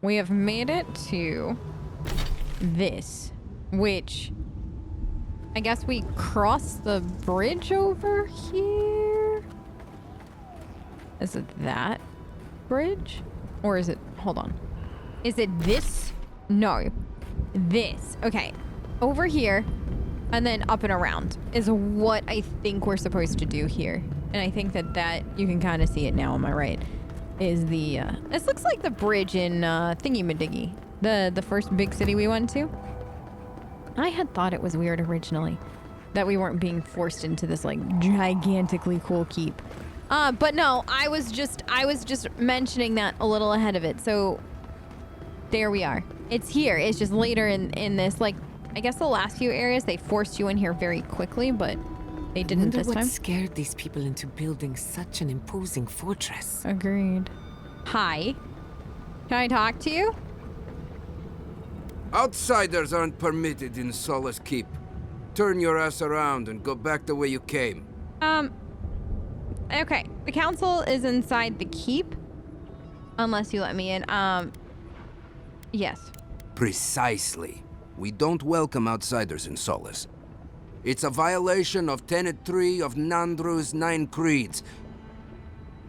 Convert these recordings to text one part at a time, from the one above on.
we have made it to this, which I guess we cross the bridge over here. Is it that bridge? Or is it, hold on. Is it this? No, this. Okay, over here and then up and around is what I think we're supposed to do here. And I think that you can kind of see it now on my right, is the, this looks like the bridge in Thingy-Madiggy, the first big city we went to. I had thought it was weird originally that we weren't being forced into this like gigantically cool keep. But no, I was just mentioning that a little ahead of it. So there we are. It's here. It's just later in this, like, I guess the last few areas they forced you in here very quickly, but they didn't this time. What scared these people into building such an imposing fortress? Agreed. Hi. Can I talk to you? Outsiders aren't permitted in Solace Keep. Turn your ass around and go back the way you came. Okay. The council is inside the keep. Unless you let me in. Yes. Precisely. We don't welcome outsiders in Solace. It's a violation of Tenet 3 of Nandru's 9 Creeds.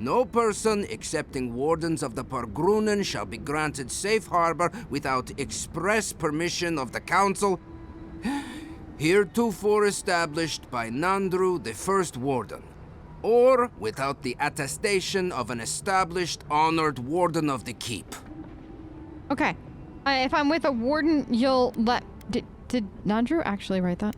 No person excepting wardens of the Pargrunen shall be granted safe harbor without express permission of the council, heretofore established by Nandru, the first warden, or without the attestation of an established, honored warden of the keep. Okay. If I'm with a warden, you'll let... Did Nandru actually write that?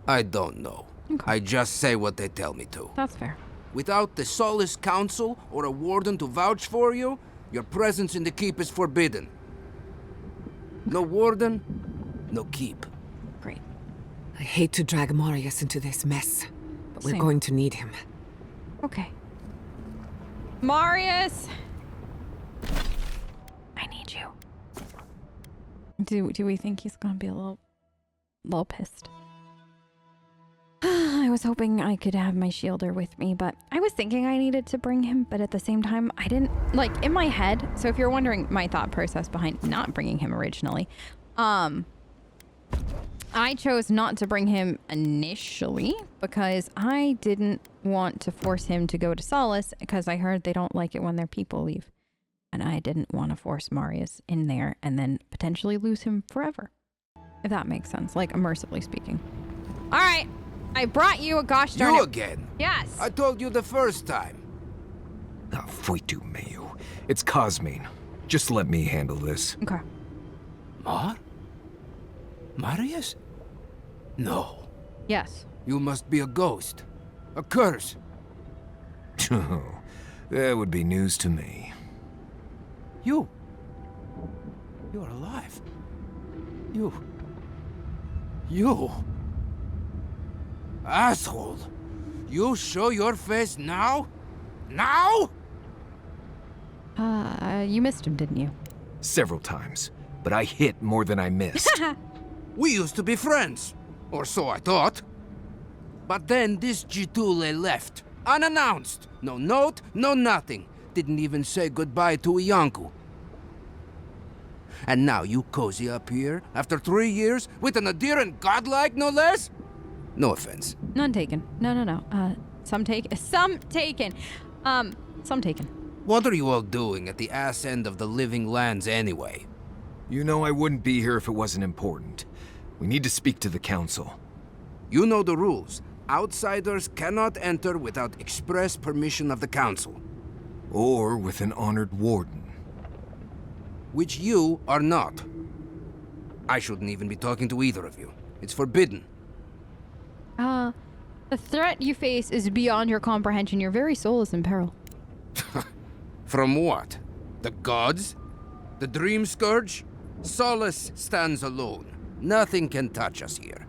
I don't know. Okay. I just say what they tell me to. That's fair. Without the Solace Council or a warden to vouch for you, your presence in the keep is forbidden. No warden, no keep. Great. I hate to drag Marius into this mess, but Same. we're going to need him. Okay. Marius! I need you. Do we think he's gonna be a little pissed? I was hoping I could have my shielder with me, but I was thinking I needed to bring him, but at the same time, I didn't, like, in my head, so if you're wondering my thought process behind not bringing him originally, I chose not to bring him initially because I didn't want to force him to go to Solace because I heard they don't like it when their people leave. And I didn't want to force Marius in there and then potentially lose him forever. If that makes sense, like, immersively speaking. All right. I brought you a gosh darn You it. again? Yes. I told you the first time. Ah, Foitu Mayu. It's Cosmine. Just let me handle this. Okay. Marius? No. Yes. You must be a ghost. A curse. Oh, that would be news to me. You're alive. You. Asshole. You show your face now? Now? You missed him, didn't you? Several times, but I hit more than I missed. We used to be friends. Or so I thought. But then this Jitule left. Unannounced. No note, no nothing. Didn't even say goodbye to Iancu. And now you cozy up here, after 3 years, with an adherent godlike, no less? No offense. None taken. No. Some taken. Some taken. What are you all doing at the ass end of the living lands anyway? You know I wouldn't be here if it wasn't important. We need to speak to the council. You know the rules. Outsiders cannot enter without express permission of the council. Or with an honored warden. Which you are not. I shouldn't even be talking to either of you. It's forbidden. The threat you face is beyond your comprehension. Your very soul is in peril. From what? The gods? The Dream Scourge? Solace stands alone. Nothing can touch us here.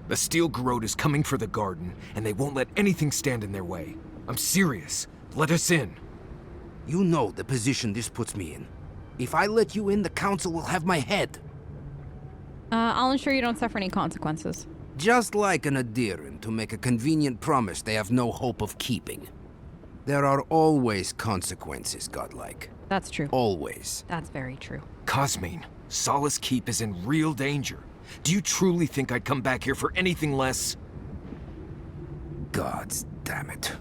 The Steel Garrote is coming for the garden, and they won't let anything stand in their way. I'm serious. Let us in. You know the position this puts me in. If I let you in, the council will have my head. I'll ensure you don't suffer any consequences. Just like an adherent to make a convenient promise they have no hope of keeping. There are always consequences, Godlike. That's true. Always. That's very true. Cosmine, Solace Keep is in real danger. Do you truly think I'd come back here for anything less? Gods damn it.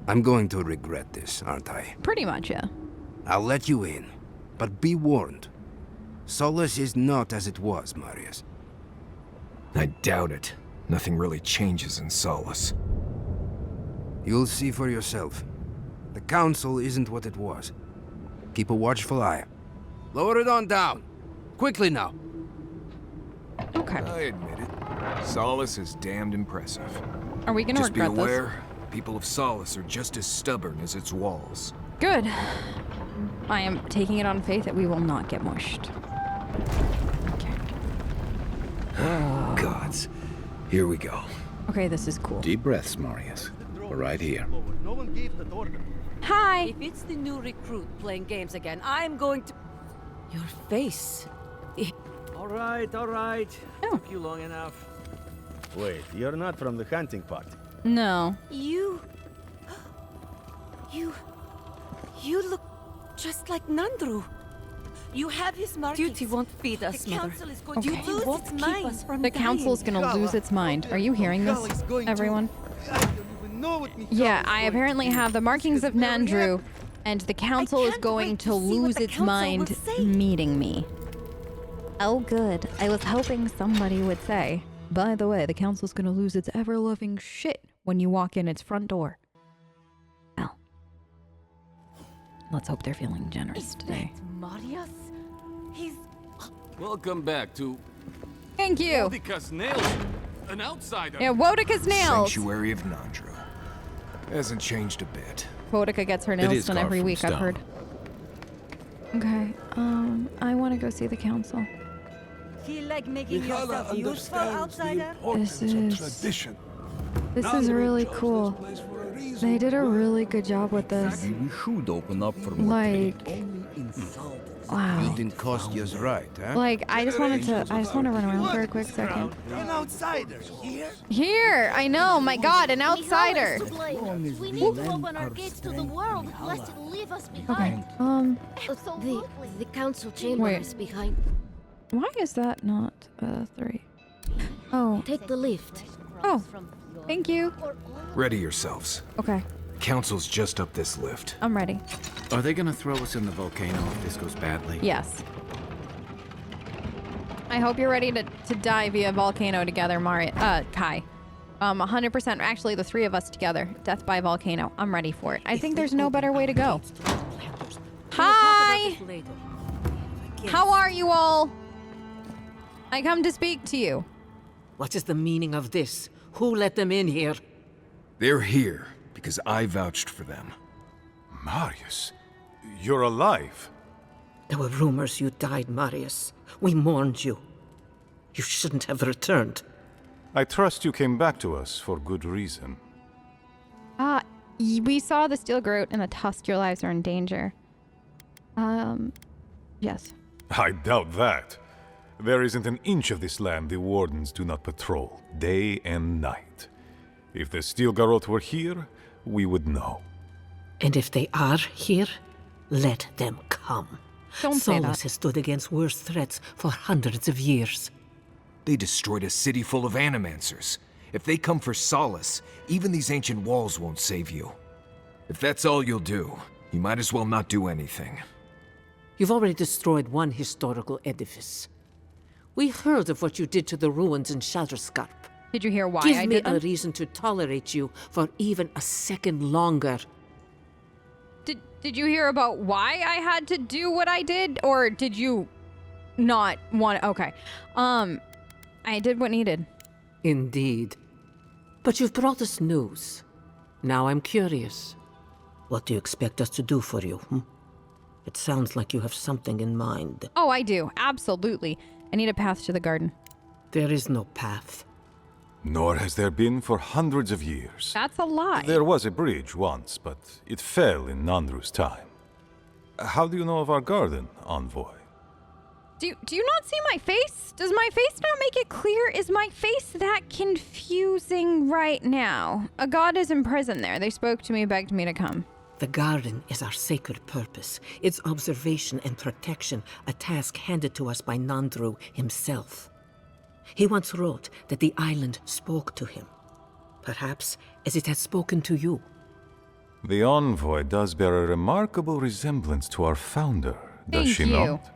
I'm going to regret this, aren't I? Pretty much, yeah. I'll let you in, but be warned. Solace is not as it was, Marius. I doubt it. Nothing really changes in Solace. You'll see for yourself. The Council isn't what it was. Keep a watchful eye. Lower it on down. Quickly now. Okay. I admit it. Solace is damned impressive. Are we gonna Just be regret aware, people of Solace are just as stubborn as its walls. this? Good. I am taking it on faith that we will not get mushed. Okay. Gods. Here we go. Okay, this is cool. Deep breaths, Marius. We're right here. No one gave that order. Hi! If it's the new recruit playing games again, I'm going to... Your face. All right, all right. Oh. Took you long enough. Wait, you're not from the hunting party. No. You look just like Nandru. You have his markings. Duty won't feed us, The Mother. council is going Okay. to lose won't its keep mind. us from The council's dying. gonna lose its mind. Are you hearing this, everyone? I don't even know what Mikhail Yeah, is I going apparently to. have the markings of Nandru, and the council is can't going wait to to see what lose the its council mind will say. meeting me. Oh, good. I was hoping somebody would say, by the way, the council's gonna lose its ever-loving shit when you walk in its front door. Well, let's hope they're feeling generous today. Marius? He's... Welcome back to Thank you. Wodika's nails. An outsider. Yeah, Wodika's nails. Sanctuary of Nandru. Hasn't changed a bit. Wodika gets her It nails is done carved every from week, I've stone. heard. Okay, I want to go see the council. Feel like making yourself useful, outsider? This is really cool. They did a really good job with this. We should open up for more Like, wow. Eating Kostya's right, huh? Like, I just want to run around for a quick second. An outsider here? Here, I know, my God, an outsider. We need to open our gates to the world, lest it leave us behind. Okay, The council chamber Wait. is behind. why is that not 3? Oh, Take the lift. oh, thank you. Ready yourselves. Okay, Council's just up this lift. I'm ready. Are they gonna throw us in the volcano if this goes badly? Yes. I hope you're ready to die via volcano together, Kai. 100%, actually the 3 of us together. Death by volcano. I'm ready for it. I think there's no better way to go. Hi! How are you all? I come to speak to you. What is the meaning of this? Who let them in here? They're here because I vouched for them. Marius, you're alive. There were rumors you died, Marius. We mourned you. You shouldn't have returned. I trust you came back to us for good reason. We saw the steel groat and the tusk. Your lives are in danger. Yes. I doubt that. There isn't an inch of this land the wardens do not patrol, day and night. If the steel garrote were here, we would know. And if they are here, let them come. Don't say Solace that. has stood against worse threats for hundreds of years. They destroyed a city full of animancers. If they come for Solace, even these ancient walls won't save you. If that's all you'll do, you might as well not do anything. You've already destroyed one historical edifice. We heard of what you did to the ruins in Shatterscarp. Did you hear why Give I me did a that? reason to tolerate you for even a second longer. Did you hear about why I had to do what I did, or did you not want? Okay, I did what needed. Indeed. But you've brought us news. Now I'm curious. What do you expect us to do for you? It sounds like you have something in mind. Oh, I do, absolutely. I need a path to the garden. There is no path. Nor has there been for hundreds of years. That's a lie. There was a bridge once, but it fell in Nandru's time. How do you know of our garden, envoy? Do you not see my face? Does my face not make it clear? Is my face that confusing right now? A god is in prison there. They spoke to me, begged me to come. The garden is our sacred purpose. Its observation and protection, a task handed to us by Nandru himself. He once wrote that the island spoke to him. Perhaps as it has spoken to you. The envoy does bear a remarkable resemblance to our founder, does she not?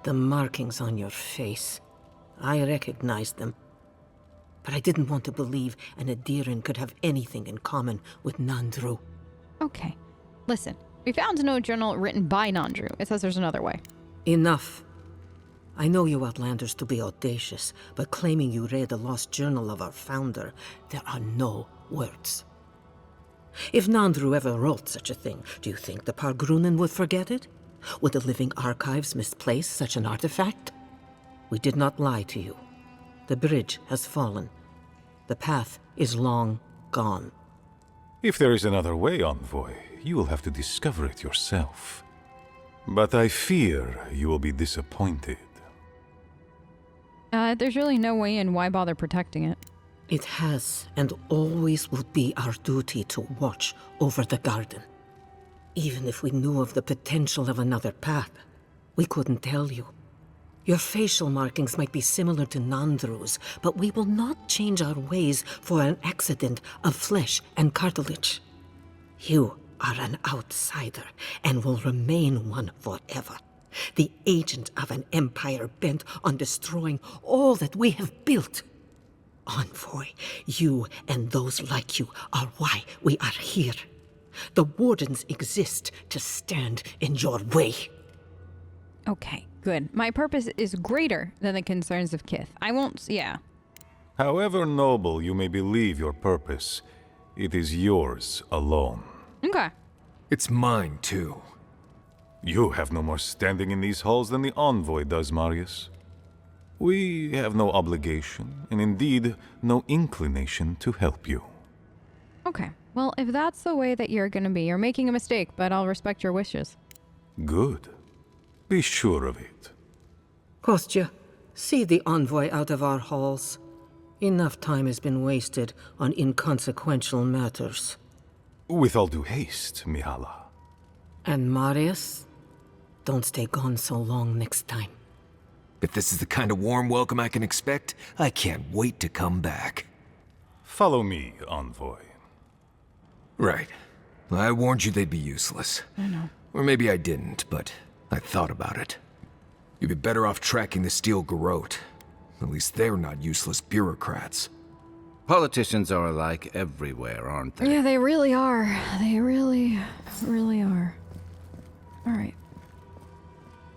The markings on your face. I recognized them. But I didn't want to believe an Adiran could have anything in common with Nandru. Okay. Listen, we found no journal written by Nandru. It says there's another way. Enough. I know you Outlanders to be audacious, but claiming you read the lost journal of our founder, there are no words. If Nandru ever wrote such a thing, do you think the Pargrunen would forget it? Would the living archives misplace such an artifact? We did not lie to you. The bridge has fallen. The path is long gone. If there is another way, envoy, you will have to discover it yourself. But I fear you will be disappointed. There's really no way in. Why bother protecting it? It has and always will be our duty to watch over the garden. Even if we knew of the potential of another path, we couldn't tell you. Your facial markings might be similar to Nandru's, but we will not change our ways for an accident of flesh and cartilage. You are an outsider and will remain one forever. The agent of an empire bent on destroying all that we have built. Envoy, you and those like you are why we are here. The Wardens exist to stand in your way. Okay, good. My purpose is greater than the concerns of Kith. I won't, yeah. However noble you may believe your purpose, it is yours alone. Okay. It's mine, too. You have no more standing in these halls than the envoy does, Marius. We have no obligation, and indeed no inclination to help you. Okay. Well, if that's the way that you're gonna be, you're making a mistake, but I'll respect your wishes. Good. Be sure of it. Kostya, see the envoy out of our halls. Enough time has been wasted on inconsequential matters. With all due haste, Mihala. And Marius, don't stay gone so long next time. If this is the kind of warm welcome I can expect, I can't wait to come back. Follow me, envoy. Right. I warned you they'd be useless. I know. Or maybe I didn't, but I thought about it. You'd be better off tracking the Steel Garrote. At least they're not useless bureaucrats. Politicians are alike everywhere, aren't they? Yeah, they really are. They really, really are. All right.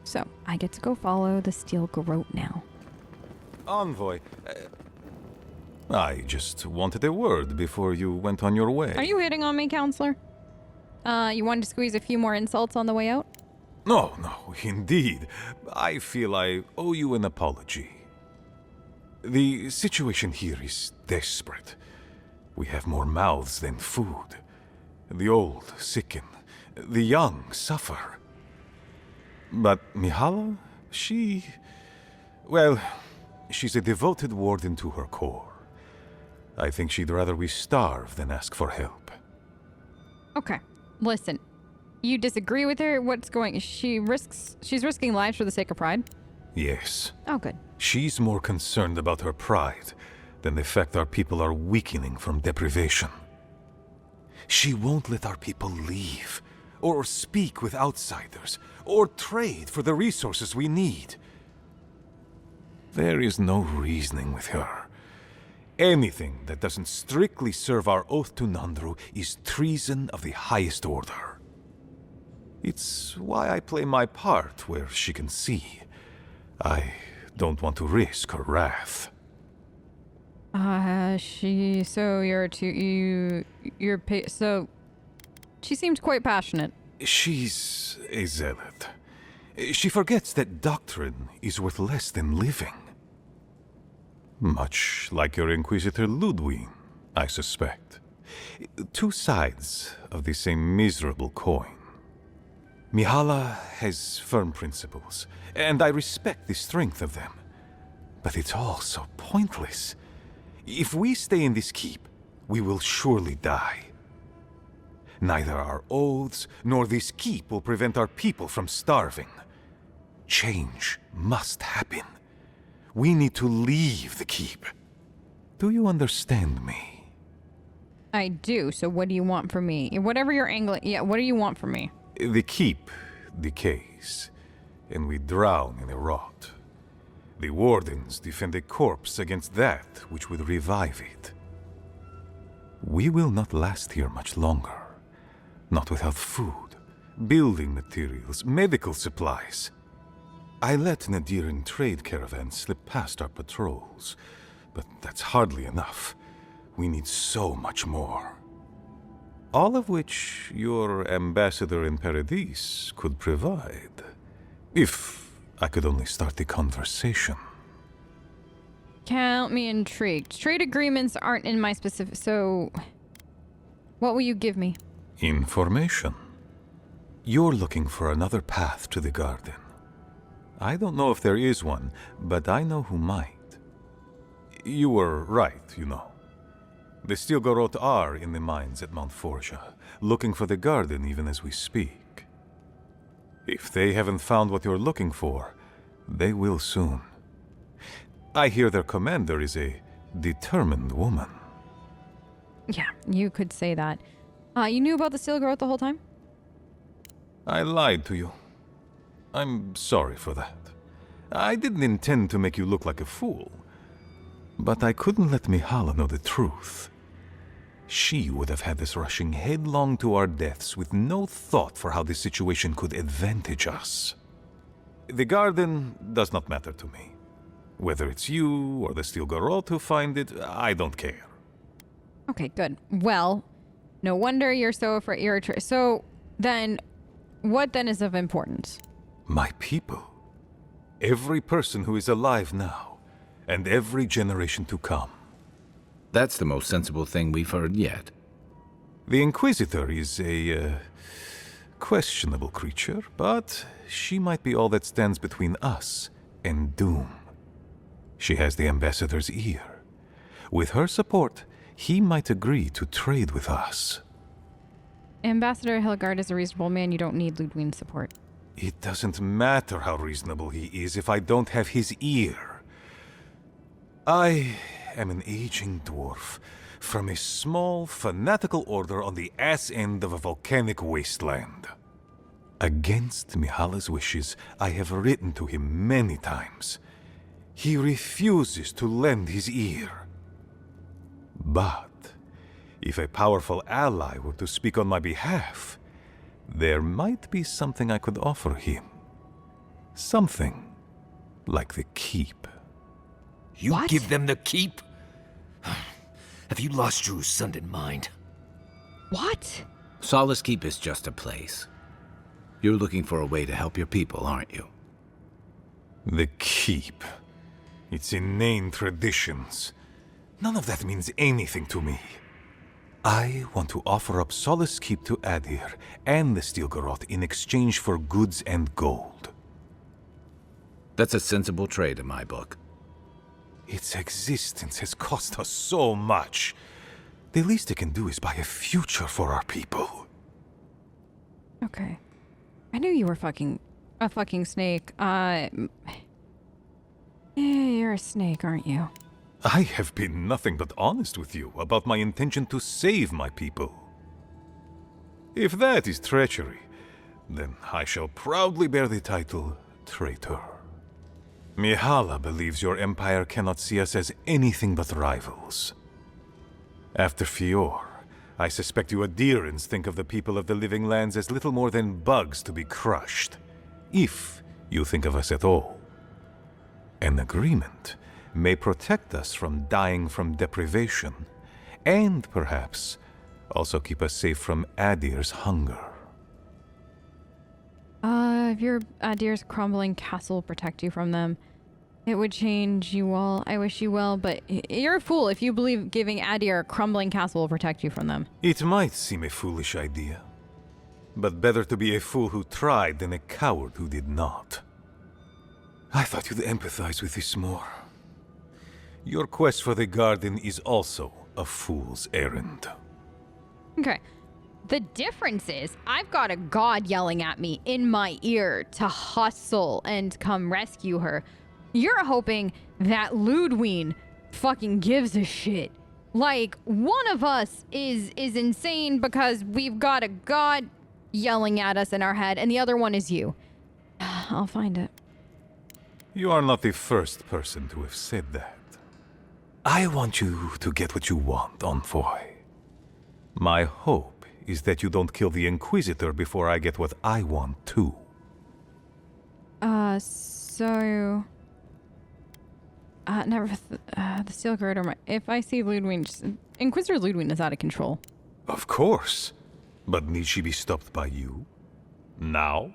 So, I get to go follow the Steel Garrote now. Envoy, I just wanted a word before you went on your way. Are you hitting on me, counselor? You wanted to squeeze a few more insults on the way out? No, indeed. I feel I owe you an apology. The situation here is desperate. We have more mouths than food. The old sicken. The young suffer. But Mihala, she's a devoted warden to her core. I think she'd rather we starve than ask for help. Okay. Listen, you disagree with her? What's going... She's risking lives for the sake of pride? Yes. Oh, good. She's more concerned about her pride than the fact our people are weakening from deprivation. She won't let our people leave, or speak with outsiders, or trade for the resources we need. There is no reasoning with her. Anything that doesn't strictly serve our oath to Nandru is treason of the highest order. It's why I play my part where she can see. I don't want to risk her wrath. So she seemed quite passionate. She's a zealot. She forgets that doctrine is worth less than living. Much like your Inquisitor Ludwig, I suspect. Two sides of the same miserable coin. Mihala has firm principles, and I respect the strength of them. But it's all so pointless. If we stay in this keep, we will surely die. Neither our oaths nor this keep will prevent our people from starving. Change must happen. We need to leave the keep. Do you understand me? I do, so what do you want from me? Whatever your angle... Yeah, what do you want from me? The keep decays, and we drown in a rot. The wardens defend a corpse against that which would revive it. We will not last here much longer. Not without food, building materials, medical supplies. I let Nadiran trade caravans slip past our patrols, but that's hardly enough. We need so much more. All of which your ambassador in Paradis could provide. If I could only start the conversation. Count me intrigued. Trade agreements aren't in my specific... So, what will you give me? Information. You're looking for another path to the garden. I don't know if there is one, but I know who might. You were right, you know. The Stilgarot are in the mines at Mount Forja, looking for the garden even as we speak. If they haven't found what you're looking for, they will soon. I hear their commander is a determined woman. Yeah, you could say that. You knew about the Stilgarot the whole time? I lied to you. I'm sorry for that. I didn't intend to make you look like a fool. But I couldn't let Mihala know the truth. She would have had us rushing headlong to our deaths with no thought for how this situation could advantage us. The garden does not matter to me. Whether it's you or the Stilgarot who find it, I don't care. Okay, good. Well, no wonder you're so afraid. So then, what then is of importance? My people. Every person who is alive now, and every generation to come. That's the most sensible thing we've heard yet. The Inquisitor is a questionable creature, but she might be all that stands between us and doom. She has the Ambassador's ear. With her support, he might agree to trade with us. Ambassador Hilgard is a reasonable man. You don't need Ludwig's support. It doesn't matter how reasonable he is if I don't have his ear. I am an aging dwarf from a small, fanatical order on the ass end of a volcanic wasteland. Against Mihala's wishes, I have written to him many times. He refuses to lend his ear. But if a powerful ally were to speak on my behalf, there might be something I could offer him. Something like the keep. You What? give them the keep? Have you lost your Usundan mind? What? Solace Keep is just a place. You're looking for a way to help your people, aren't you? The keep. Its inane traditions. None of that means anything to me. I want to offer up Solace Keep to Adir and the Stilgarot in exchange for goods and gold. That's a sensible trade in my book. Its existence has cost us so much. The least it can do is buy a future for our people. Okay. I knew you were a fucking snake. Yeah, you're a snake, aren't you? I have been nothing but honest with you about my intention to save my people. If that is treachery, then I shall proudly bear the title traitor. Mihala believes your empire cannot see us as anything but rivals. After Fior, I suspect you Adirans think of the people of the Living Lands as little more than bugs to be crushed, if you think of us at all. An agreement may protect us from dying from deprivation, and perhaps also keep us safe from Adir's hunger. If your Adir's crumbling castle will protect you from them, it would change you all. I wish you well, but you're a fool if you believe giving Adir a crumbling castle will protect you from them. It might seem a foolish idea, But better to be a fool who tried than a coward who did not. I thought you'd empathize with this more. Your quest for the garden is also a fool's errand. Okay. The difference is I've got a god yelling at me in my ear to hustle and come rescue her. You're hoping that Ludwig fucking gives a shit. Like, one of us is insane because we've got a god yelling at us in our head, and the other one is you. I'll find it. You are not the first person to have said that. I want you to get what you want, Envoy. My hope is that you don't kill the Inquisitor before I get what I want too. So... the Steel Corridor, if I see Ludwig... Inquisitor Ludwig is out of control. Of course. But need she be stopped by you? Now?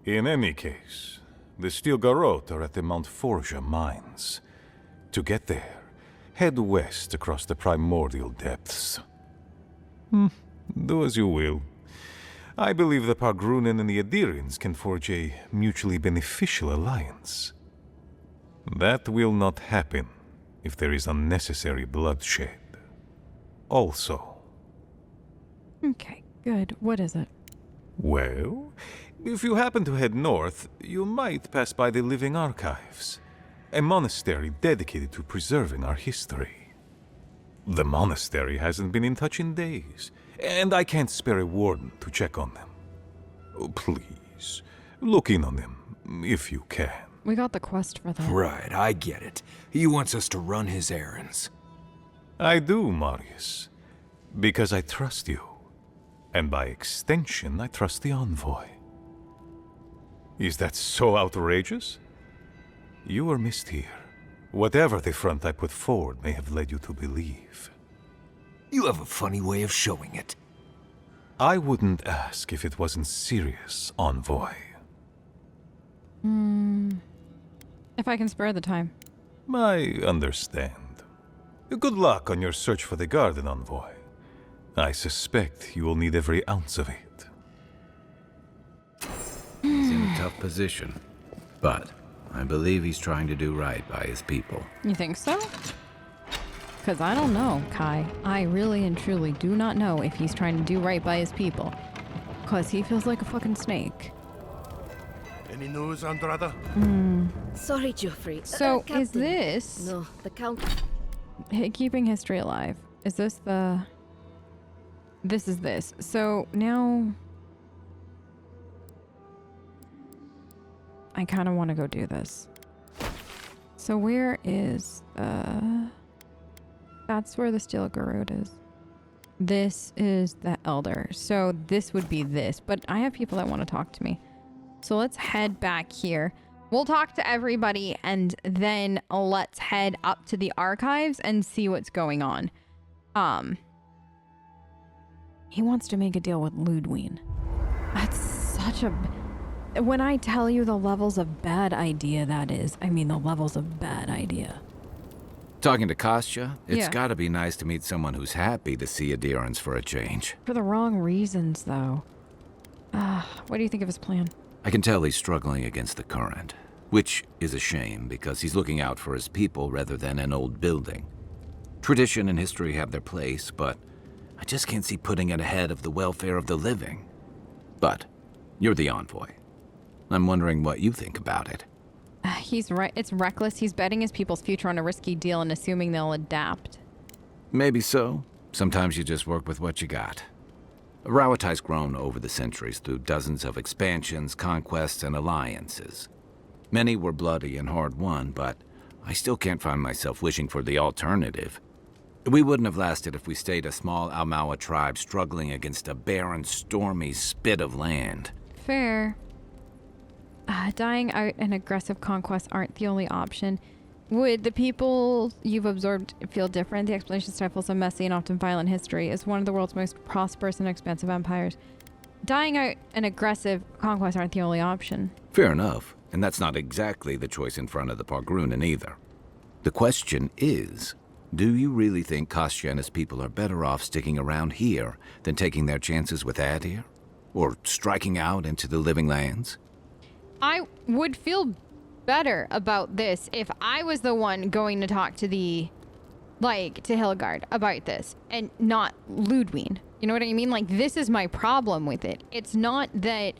In any case, the Steel Garrote are at the Mount Forja mines. To get there, head west across the primordial depths. Do as you will. I believe the Pargrunen and the Adirians can forge a mutually beneficial alliance. That will not happen if there is unnecessary bloodshed. Also. Okay, good. What is it? Well, if you happen to head north, you might pass by the Living Archives, a monastery dedicated to preserving our history. The monastery hasn't been in touch in days, and I can't spare a warden to check on them. Oh, please, look in on them, if you can. We got the quest for that. Right, I get it. He wants us to run his errands. I do, Marius, because I trust you. And by extension, I trust the Envoy. Is that so outrageous? You were missed here. Whatever the front I put forward may have led you to believe. You have a funny way of showing it. I wouldn't ask if it wasn't serious, Envoy. If I can spare the time. I understand. Good luck on your search for the garden, Envoy. I suspect you will need every ounce of it. He's in a tough position, but I believe he's trying to do right by his people. You think so? Because I don't know, Kai. I really and truly do not know if he's trying to do right by his people. Because he feels like a fucking snake. Any news, Andrada? Sorry, Geoffrey. So, is Captain. this... No, the Count... Keeping history alive. Is this the... This is this. So, now... I kind of want to go do this. So, where is... That's where the Steel Garrote is. This is the Elder. So, this would be this. But I have people that want to talk to me. So, let's head back here. We'll talk to everybody and then let's head up to the archives and see what's going on. He wants to make a deal with Ludwig. That's such a... When I tell you the levels of bad idea that is, I mean the levels of bad idea. Talking to Kostya, it's Yeah. gotta be nice to meet someone who's happy to see adherence for a change. For the wrong reasons, though. What do you think of his plan? I can tell he's struggling against the current, which is a shame because he's looking out for his people rather than an old building. Tradition and history have their place, but I just can't see putting it ahead of the welfare of the living. But you're the Envoy. I'm wondering what you think about it. He's right. It's reckless. He's betting his people's future on a risky deal and assuming they'll adapt. Maybe so. Sometimes you just work with what you got. Rawatai's grown over the centuries through dozens of expansions, conquests, and alliances. Many were bloody and hard-won, but I still can't find myself wishing for the alternative. We wouldn't have lasted if we stayed a small Almawa tribe struggling against a barren, stormy spit of land. Fair. Dying out and aggressive conquests aren't the only option. Would the people you've absorbed feel different? The explanation stifles a messy and often violent history as one of the world's most prosperous and expansive empires. Dying out and aggressive conquests aren't the only option. Fair enough, and that's not exactly the choice in front of the Pargrunen either. The question is, do you really think Kostya and his people are better off sticking around here than taking their chances with Adir? Or striking out into the living lands? I would feel better about this if I was the one going to talk to to Hilgard about this and not Ludwig. You know what I mean? Like, this is my problem with it. It's not that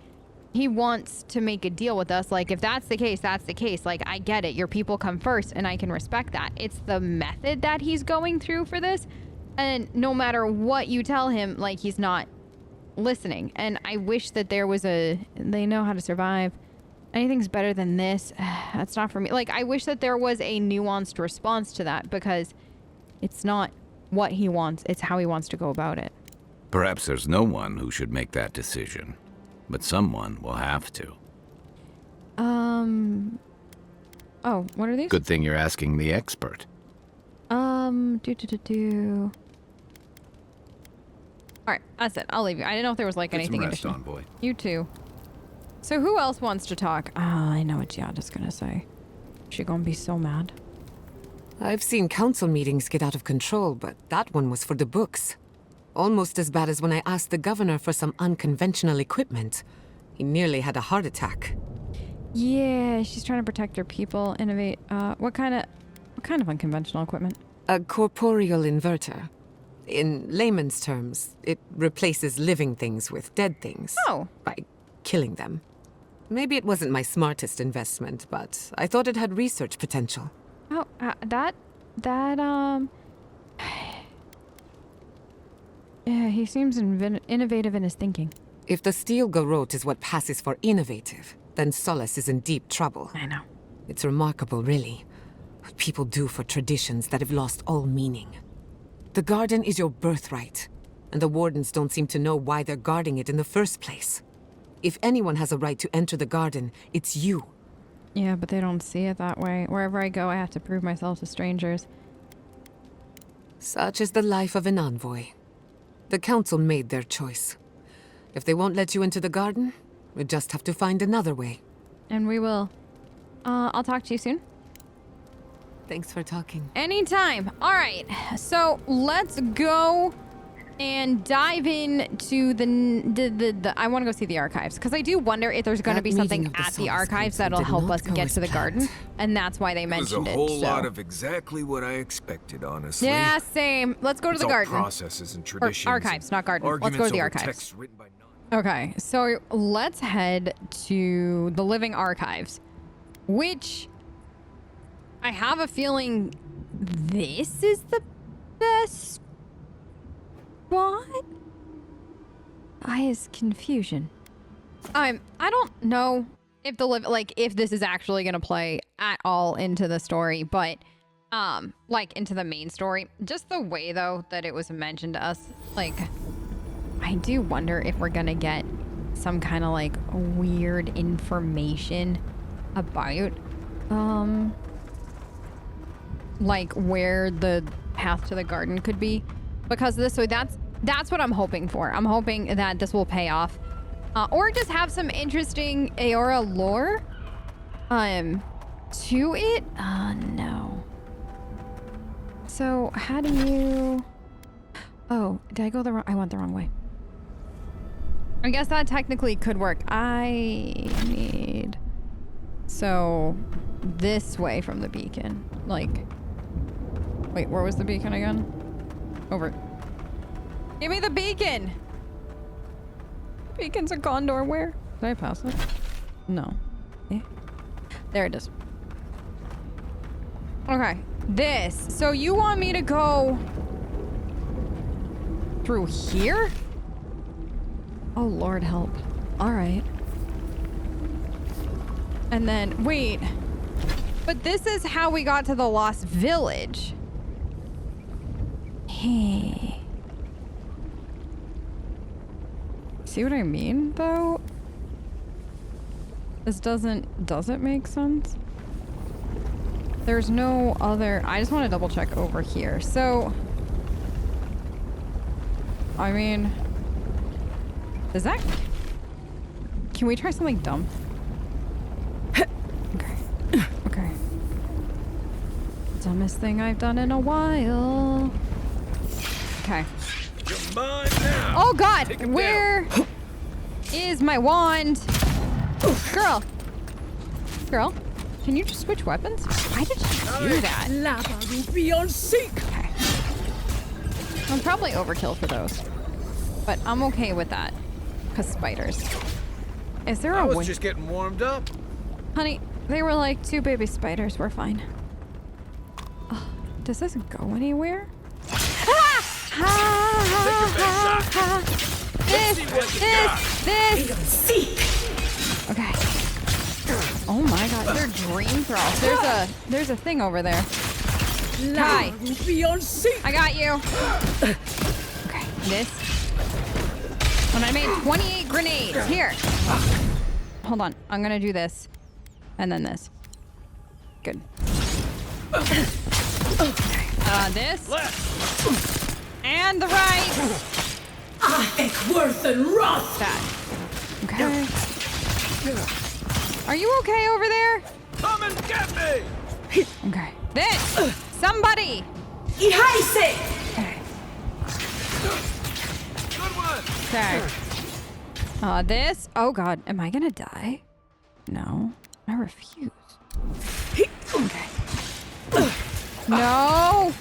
he wants to make a deal with us. Like, if that's the case, that's the case. Like, I get it. Your people come first, and I can respect that. It's the method that he's going through for this. And no matter what you tell him, like, he's not listening. And I wish that there was they know how to survive. Anything's better than this. That's not for me. Like, I wish that there was a nuanced response to that, because it's not what he wants. It's how he wants to go about it. Perhaps there's no one who should make that decision, but someone will have to. Oh, what are these? Good thing you're asking the expert. Alright, that's it. I'll leave you. I didn't know if there was like anything additional. Envoy. You too. So who else wants to talk? I know what Yada's gonna say. She gonna be so mad. I've seen council meetings get out of control, but that one was for the books. Almost as bad as when I asked the governor for some unconventional equipment. He nearly had a heart attack. Yeah, she's trying to protect her people, innovate. What kind of unconventional equipment? A corporeal inverter. In layman's terms, it replaces living things with dead things. Oh. By killing them. Maybe it wasn't my smartest investment, but I thought it had research potential. Oh, yeah, he seems innovative in his thinking. If the steel garrote is what passes for innovative, then Solace is in deep trouble. I know. It's remarkable, really, what people do for traditions that have lost all meaning. The garden is your birthright, and the wardens don't seem to know why they're guarding it in the first place. If anyone has a right to enter the garden, it's you. Yeah, but they don't see it that way. Wherever I go, I have to prove myself to strangers. Such is the life of an envoy. The council made their choice. If they won't let you into the garden, we just have to find another way. And we will. I'll talk to you soon. Thanks for talking. Anytime. All right. So let's go and dive into the I want to go see the archives, because I do wonder if there's going to be something at the archives that'll help us get to the garden, and that's why they mentioned it. There's a whole lot of exactly what I expected, honestly. Yeah, same. Let's go to the garden. Processes and traditions. Or archives, not garden. Let's go to the archives. Okay, so let's head to the living archives, which I have a feeling this is the best spot. Is confusion. I don't know if if this is actually gonna play at all into the story, but into the main story. Just the way though that it was mentioned to us, I do wonder if we're gonna get some kind of weird information about where the path to the garden could be, because that's what I'm hoping for. I'm hoping that this will pay off, or just have some interesting Eora lore to it. No. So how do you? Oh, did I go I went the wrong way. I guess that technically could work. So this way from the beacon. Wait, where was the beacon again? Over. Give me the beacon! Beacon's a condor. Where? Did I pass it? No. Eh? There it is. Okay. This. So you want me to go through here? Oh, Lord help. All right. And then, wait. But this is how we got to the Lost Village. Hey. See what I mean, though? This does it make sense? There's no other, I just want to double check over here. So, I mean, can we try something dumb? Okay. Dumbest thing I've done in a while. Okay. You're mine now. Oh God, where? is my wand? Girl. Girl, can you just switch weapons? Why did you do that? Lava will be on sync. Okay. I'm probably overkill for those. But I'm okay with that. Because spiders. Is there a way? just getting warmed up. Honey, they were like 2 baby spiders. We're fine. Does this go anywhere? This. Okay. Oh my god, they're dream thralls. There's a thing over there. Kai, I got you. Okay, this. When I made 28 grenades. Here. Hold on. I'm gonna do this. And then this. Good. This. And the right. Worth and Roth. That. Okay. Are you okay over there? Come and get me! Okay. This! Somebody! Okay. Good one! Okay. This? Oh god, am I gonna die? No. I refuse. Okay. No!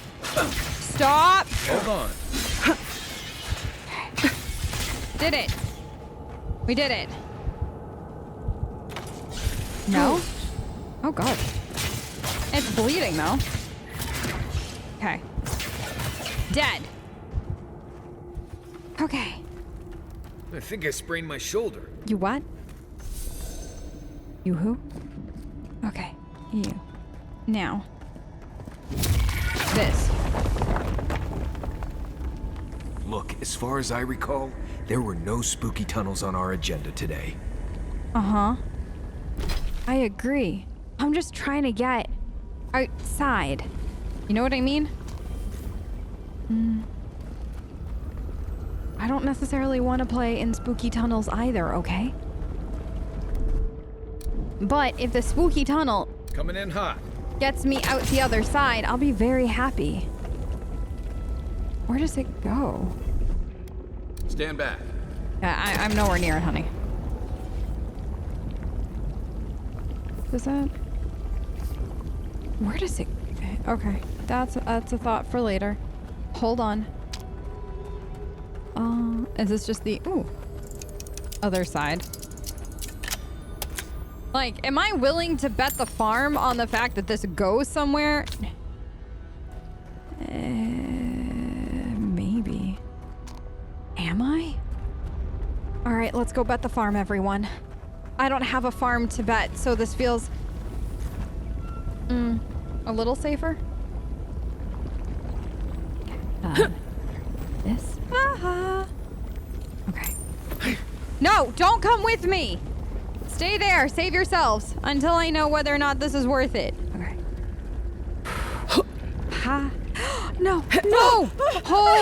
Stop! Hold on. Okay. Did it. We did it. No? Oh god. It's bleeding though. Okay. Dead. Okay. I think I sprained my shoulder. You what? You who? Okay. You. Now. This. Look, as far as I recall, there were no spooky tunnels on our agenda today. Uh-huh. I agree. I'm just trying to get outside. You know what I mean? I don't necessarily want to play in spooky tunnels either, okay? But if the spooky tunnel Coming in hot. gets me out the other side, I'll be very happy. Where does it go? Stand back. I'm nowhere near it, honey. Does that? Where does it? Okay, that's a thought for later. Hold on. Is this just the other side? Like, am I willing to bet the farm on the fact that this goes somewhere? Maybe. Am I? All right, let's go bet the farm, everyone. I don't have a farm to bet, so this feels a little safer. This. Okay. No, don't come with me. Stay there. Save yourselves until I know whether or not this is worth it. Okay. Ha. No. No.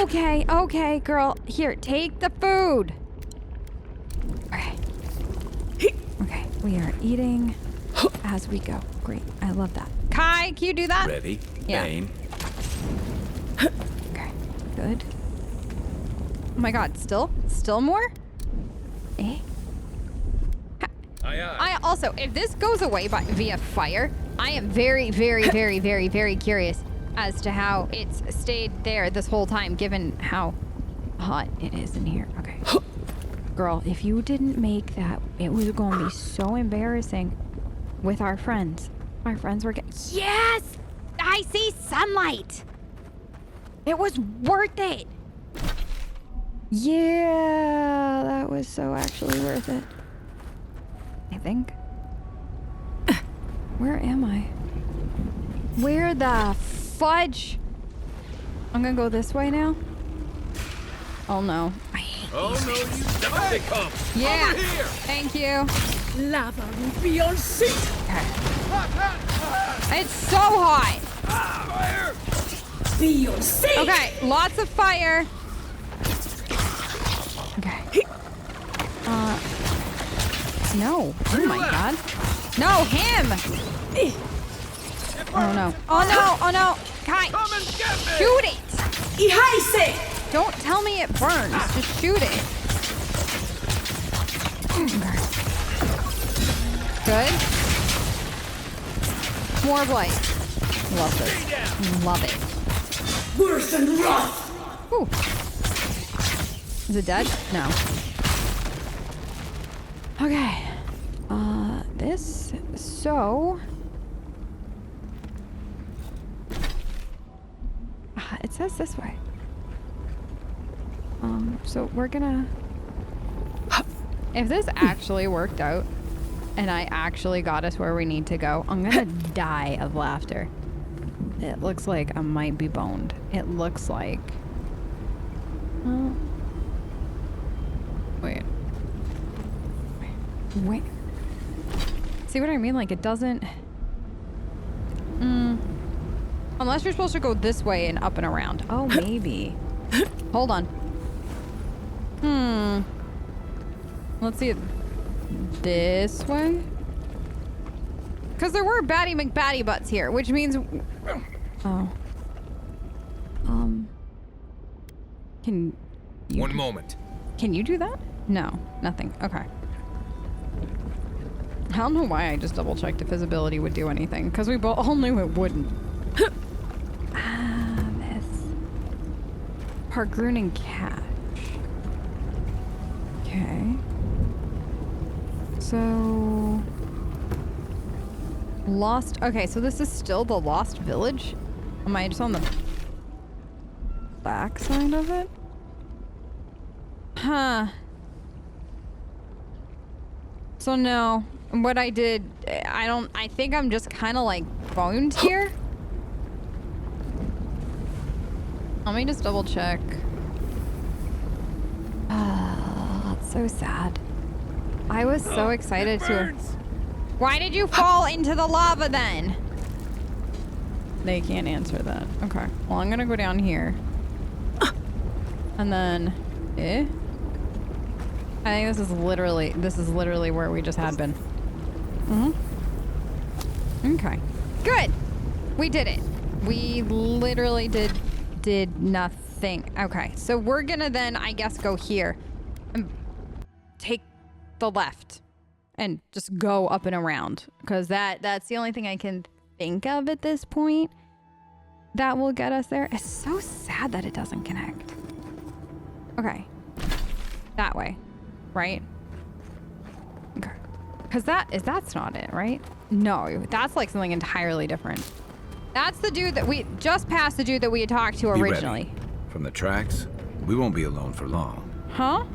Okay. Okay, girl. Here, take the food. Okay. Okay. We are eating as we go. Great. I love that. Kai, can you do that? Ready? Yeah. Aim. Okay. Good. Oh my god. Still more? Eh? I also, if this goes away via fire, I am very, very, very, very, very curious as to how it's stayed there this whole time, given how hot it is in here. Okay. Girl, if you didn't make that, it was going to be so embarrassing with our friends. Our friends were getting... Yes! I see sunlight! It was worth it! Yeah, that was so actually worth it. I think. Where am I? Where the fudge? I'm gonna go this way now. Oh no. I hate these things. Definitely come. Yeah. Over here. Thank you. Lava will be on sync. Okay. It's so hot. Fire! Be on sync. Okay, lots of fire. Okay. No. Oh my god. No, him! Oh no. Oh no, oh no! Kai! Come and get me! Shoot it! Ihaise. Don't tell me it burns. Just shoot it. Good. More blight. Love this. Love it. Worse and rough! Ooh. Is it dead? No. Okay. This. So. It says this way. So we're gonna. If this actually worked out, and I actually got us where we need to go, I'm gonna die of laughter. It looks like I might be boned. It looks like. Wait. Wait. See what I mean? Like, it doesn't... Unless you're supposed to go this way and up and around. Oh, maybe. Hold on. Let's see it this way. Because there were Batty McBatty butts here, which means... Oh. Can you... One moment. Can you do that? No, nothing. Okay. I don't know why I just double checked if his ability would do anything, because we both all knew it wouldn't. This. Pargroon and Cash. Okay. So... Lost... Okay, so this is still the Lost Village? Am I just on the back side of it? Huh. So no, what I did, I think I'm just kind of like boned here. Let me just double check. That's so sad. I was so excited to... Why did you fall into the lava then? They can't answer that. Okay, well I'm gonna go down here. And then, I think this is literally where we just had been. Okay. Good. We did it. We literally did nothing. Okay. So we're gonna then, I guess, go here and take the left and just go up and around, because that's the only thing I can think of at this point that will get us there. It's so sad that it doesn't connect. Okay. That way. Right? Okay. Because that's not it, right? No, that's like something entirely different. That's the dude that we just passed, the dude that we had talked to originally. Be ready. From the tracks, we won't be alone for long. Huh?